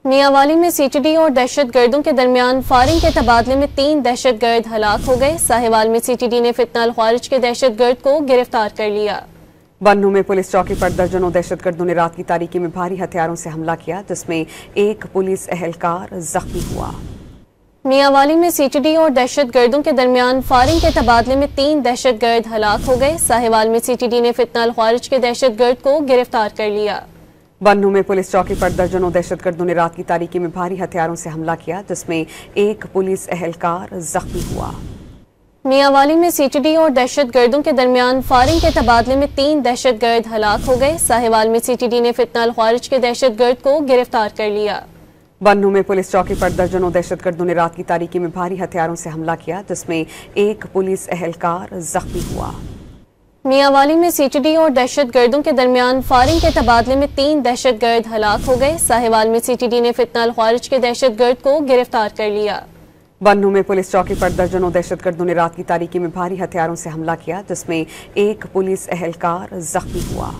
میاوالی میں C T D اور دہشت گردوں کے درمیان فائرنگ کے تبادلے میں 3 دہشت گرد ہلاک ہو گئے۔ ساہیوال میں سی ٹی ڈی نے فتنہ الخوارج کے دہشت گرد کو گرفتار کر لیا۔ بنوں میں پولیس چوکی پر درجنوں دہشت گردوں نے رات کی تاریکی میں بھاری ہتھیاروں سے حملہ کیا، جس میں ایک پولیس اہلکار زخمی ہوا۔ میاوالی میں سی ٹی ڈی اور دہشت گردوں کے درمیان فائرنگ کے تبادلے میں 3 دہشت گرد ہلاک ہو گئے۔ ساہیوال میں سی ٹی ڈی نے فتنہ الخوارج کے دہشت گرد کو گرفتار کر لیا۔ بنوں میں پولیس چوکی پر درجنوں دہشت گردوں نے رات کی تاریکی میں بھاری ہتھیاروں سے حملہ کیا، جس میں ایک پولیس اہلکار زخمی ہوا۔ میاوالی میں سی ٹی ڈی اور دہشت گردوں کے درمیان فائرنگ کے تبادلے میں 3 دہشت گرد ہلاک ہو گئے۔ ساہیوال میں سی ٹی ڈی نے فتنہ الخوارج کے دہشت گرد کو گرفتار کر لیا۔ بنوں میں پولیس چوکی پر درجنوں دہشت گردوں نے رات کی تاریکی میں بھاری ہتھیاروں سے حملہ کیا، جس میں ایک پولیس اہلکار زخمی ہوا۔ میاوالی میں سی ٹی ڈی اور دہشت گردوں کے درمیان فائرنگ کے تبادلے میں 3 دہشت گرد ہلاک ہو گئے۔ ساہیوال میں سی ٹی ڈی نے فتنہ الخوارج کے دہشت گرد کو گرفتار کر لیا۔ بنوں میں پولیس چوکی پر درجنوں دہشت گردوں نے رات کی تاریکی میں بھاری ہتھیاروں سے حملہ کیا، جس میں ایک پولیس اہلکار زخمی ہوا۔